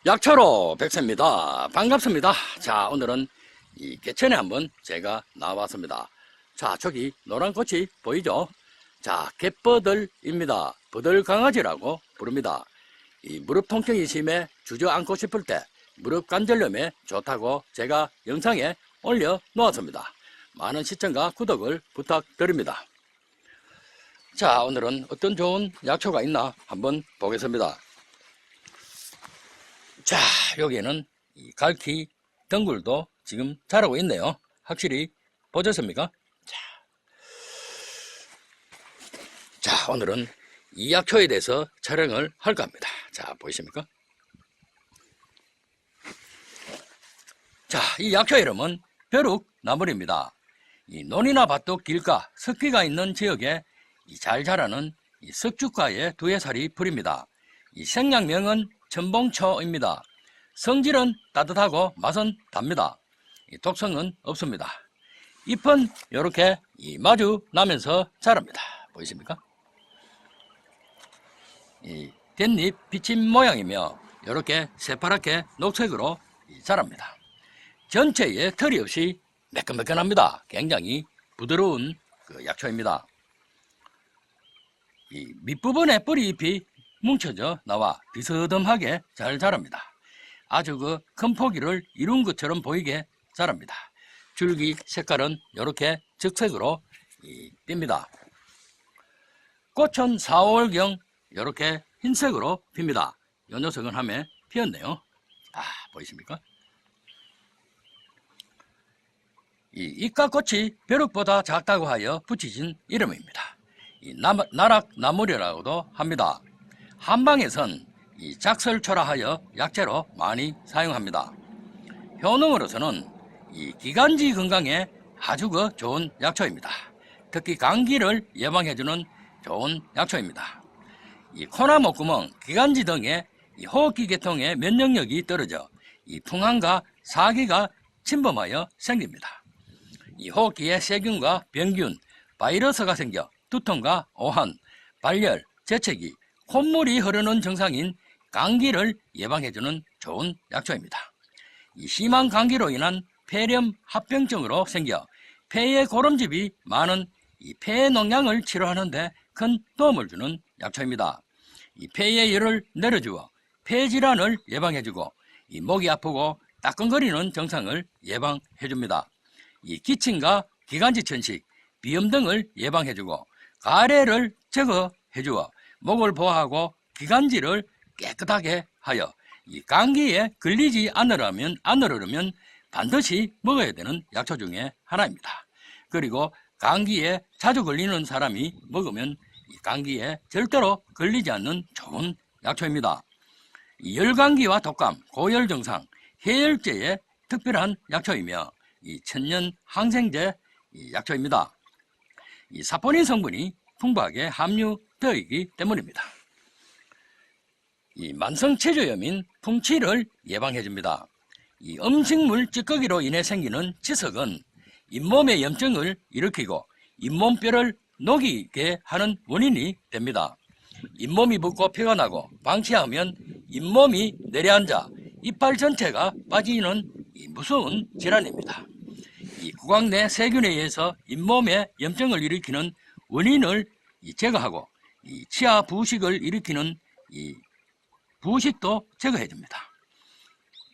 약초로 백세입니다. 반갑습니다. 자, 오늘은 이 개천에 한번 제가 나와봤습니다. 자, 저기 노란 꽃이 보이죠? 자, 갯버들입니다. 버들강아지라고 부릅니다. 이 무릎 통증이 심해 주저앉고 싶을 때 무릎 관절염에 좋다고 제가 영상에 올려 놓았습니다. 많은 시청과 구독을 부탁드립니다. 자, 오늘은 어떤 좋은 약초가 있나 한번 보겠습니다. 자, 여기에는 이 갈퀴 덩굴도 지금 자라고 있네요. 확실히 보셨습니까? 자, 오늘은 이 약초에 대해서 촬영을 할까 합니다. 자, 보이십니까? 자, 이 약초 이름은 벼룩나물입니다. 이 논이나 밭도 길가, 습기가 있는 지역에 잘 자라는 이 석죽과의 두해살이 풀입니다. 이 생약명은 천봉초입니다. 성질은 따뜻하고 맛은 답니다. 독성은 없습니다. 잎은 이렇게 마주 나면서 자랍니다. 보이십니까? 이 댄잎 비침 모양이며 이렇게 새파랗게 녹색으로 자랍니다. 전체에 털이 없이 매끈매끈합니다. 굉장히 부드러운 약초입니다. 이 밑부분에 뿌리잎이 뭉쳐져 나와 비스듬하게 잘 자랍니다. 아주 큰 포기를 이룬 것처럼 보이게 자랍니다. 줄기 색깔은 이렇게 적색으로 띕니다. 꽃은 4, 5월경 이렇게 흰색으로 핍니다. 이 녀석은 함에 피었네요. 보이십니까? 이 입가꽃이 벼룩보다 작다고 하여 붙이진 이름입니다. 나락나물이라고도 합니다. 한방에선 이 작설초라 하여 약재로 많이 사용합니다. 효능으로서는 이 기관지 건강에 아주 좋은 약초입니다. 특히 감기를 예방해주는 좋은 약초입니다. 이 코나 목구멍, 기관지 등의 호흡기 계통의 면역력이 떨어져 이 풍한과 사기가 침범하여 생깁니다. 이 호흡기에 세균과 병균, 바이러스가 생겨 두통과 오한, 발열, 재채기, 콧물이 흐르는 증상인 감기를 예방해주는 좋은 약초입니다. 이 심한 감기로 인한 폐렴 합병증으로 생겨 폐에 고름집이 많은 이 폐농양을 치료하는 데 큰 도움을 주는 약초입니다. 이 폐의 열을 내려주어 폐질환을 예방해주고 이 목이 아프고 따끔거리는 증상을 예방해줍니다. 이 기침과 기관지 천식, 비염 등을 예방해주고 가래를 제거해주어 목을 보호하고 기관지를 깨끗하게 하여 이 감기에 걸리지 않으려면 반드시 먹어야 되는 약초 중에 하나입니다. 그리고 감기에 자주 걸리는 사람이 먹으면 이 감기에 절대로 걸리지 않는 좋은 약초입니다. 이 열감기와 독감, 고열 증상, 해열제에 특별한 약초이며 이 천년 항생제 약초입니다. 이 사포닌 성분이 풍부하게 함유되어 있기 때문입니다. 이 만성체조염인 풍치를 예방해줍니다. 이 음식물 찌꺼기로 인해 생기는 치석은 잇몸의 염증을 일으키고 잇몸뼈를 녹이게 하는 원인이 됩니다. 잇몸이 붓고 피가 나고 방치하면 잇몸이 내려앉아 이빨 전체가 빠지는 무서운 질환입니다. 이 구강 내 세균에 의해서 잇몸에 염증을 일으키는 원인을 제거하고 치아 부식을 일으키는 부식도 제거해줍니다.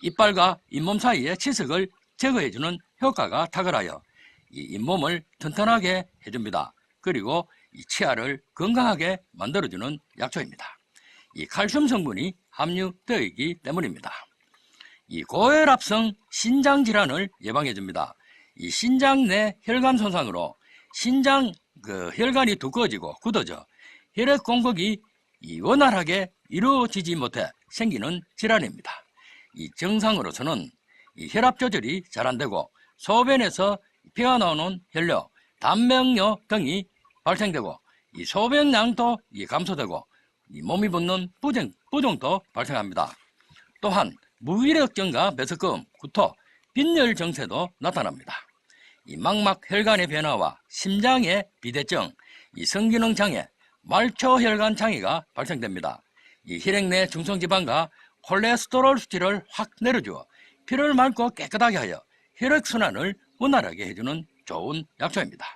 이빨과 잇몸 사이의 치석을 제거해주는 효과가 탁월하여 잇몸을 튼튼하게 해줍니다. 그리고 치아를 건강하게 만들어주는 약초입니다. 칼슘 성분이 함유되어 있기 때문입니다. 고혈압성 신장 질환을 예방해줍니다. 신장 내 혈관 손상으로 신장 혈관이 두꺼워지고 굳어져 혈액 공급이 원활하게 이루어지지 못해 생기는 질환입니다. 증상으로서는 혈압 조절이 잘 안되고 소변에서 피가 나오는 혈뇨, 단명뇨 등이 발생되고 소변량도 감소되고 몸이 붓는 부종도 발생합니다. 또한 무기력증과 메스꺼움, 구토, 빈혈 증세도 나타납니다. 망막 혈관의 변화와 심장의 비대증, 성기능 장애, 말초혈관 장애가 발생됩니다. 혈액 내 중성지방과 콜레스테롤 수치를 확 내려주어 피를 맑고 깨끗하게 하여 혈액순환을 원활하게 해주는 좋은 약초입니다.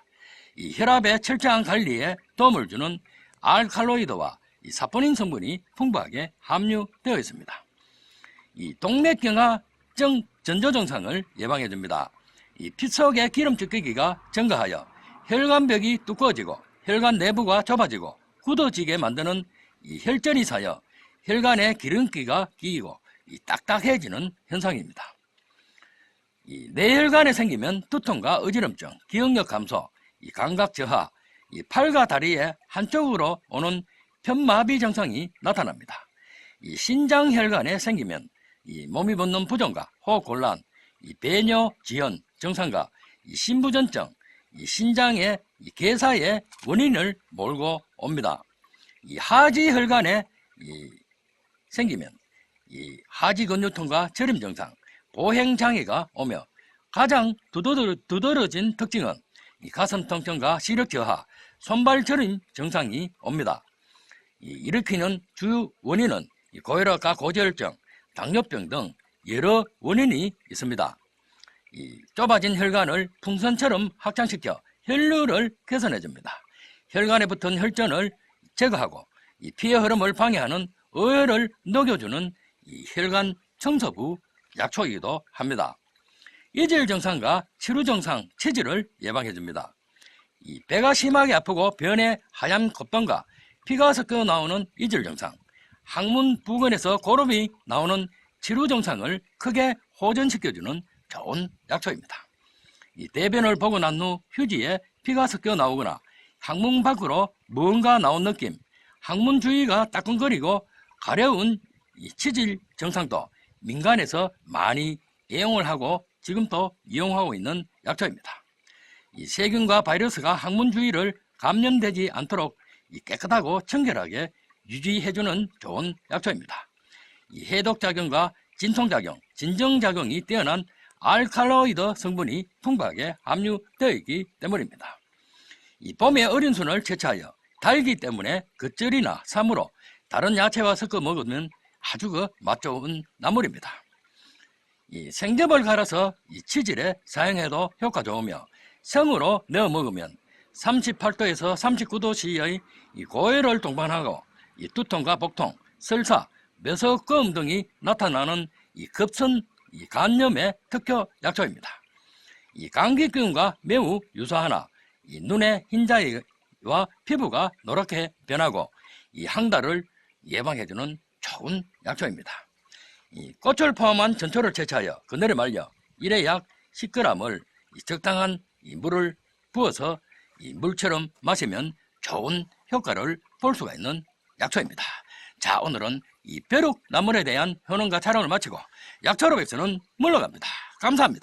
이 혈압의 철저한 관리에 도움을 주는 알칼로이드와 이 사포닌 성분이 풍부하게 함유되어 있습니다. 이 동맥경화증 전조 증상을 예방해 줍니다. 이 피 속의 기름 찌꺼기가 증가하여 혈관벽이 두꺼워지고 혈관 내부가 좁아지고 굳어지게 만드는 이 혈전이 쌓여 혈관에 기름기가 끼이고 이 딱딱해지는 현상입니다. 이 뇌혈관에 생기면 두통과 어지럼증, 기억력 감소, 이 감각 저하, 이 팔과 다리의 한쪽으로 오는 편마비 증상이 나타납니다. 이 신장혈관에 생기면 이 몸이 붓는 부종과 호흡 곤란, 이 배뇨 지연 증상과 이 신부전증, 이 신장의 이 괴사의 원인을 몰고 옵니다. 이 하지혈관에 생기면 이 하지근육통과 저림 증상, 보행장애가 오며 가장 두드러진 특징은 이 가슴 통증과 시력 저하, 손발 저림 증상이 옵니다. 일으키는 주요 원인은 고혈압과 고지혈증, 당뇨병 등 여러 원인이 있습니다. 이 좁아진 혈관을 풍선처럼 확장시켜 혈류를 개선해 줍니다. 혈관에 붙은 혈전을 제거하고 이 피의 흐름을 방해하는 어혈을 녹여주는 이 혈관 청소부 약초이기도 합니다. 이질 증상과 치루 증상, 치질을 예방해 줍니다. 이 배가 심하게 아프고 변에 하얀 콧병과 피가 섞여 나오는 이질 증상, 항문 부근에서 고름이 나오는 치루 증상을 크게 호전시켜주는 좋은 약초입니다. 이 대변을 보고 난 후 휴지에 피가 섞여 나오거나 항문 밖으로 뭔가 나온 느낌, 항문 주위가 따끔거리고 가려운 이 치질 증상도 민간에서 많이 애용을 하고 지금도 이용하고 있는 약초입니다. 이 세균과 바이러스가 항문 주위를 감염되지 않도록 깨끗하고 청결하게 유지해주는 좋은 약초입니다. 이 해독작용과 진통작용, 진정작용이 뛰어난 알칼로이드 성분이 풍부하게 함유되어 있기 때문입니다. 이 봄에 어린 순을 채취하여 달기 때문에 겉절이나 사무로 다른 야채와 섞어 먹으면 아주 맛 좋은 나물입니다. 이 생즙을 갈아서 이 치질에 사용해도 효과 좋으며 생으로 넣어 먹으면 38도에서 39도씨의 고열을 동반하고 이 두통과 복통, 설사, 뇌석검 등이 나타나는 이 급성 이 간염의 특효 약초입니다. 이 감기균과 매우 유사하나 이 눈의 흰자위와 피부가 노랗게 변하고 이 항달을 예방해주는 좋은 약초입니다. 이 꽃을 포함한 전초를 채취하여 그늘에 말려 1회 약 10g을 적당한 물을 부어서 물처럼 마시면 좋은 효과를 볼 수가 있는 약초입니다. 자, 오늘은 이 벼룩나물에 대한 효능과 촬영을 마치고 약초로 백서는 물러갑니다. 감사합니다.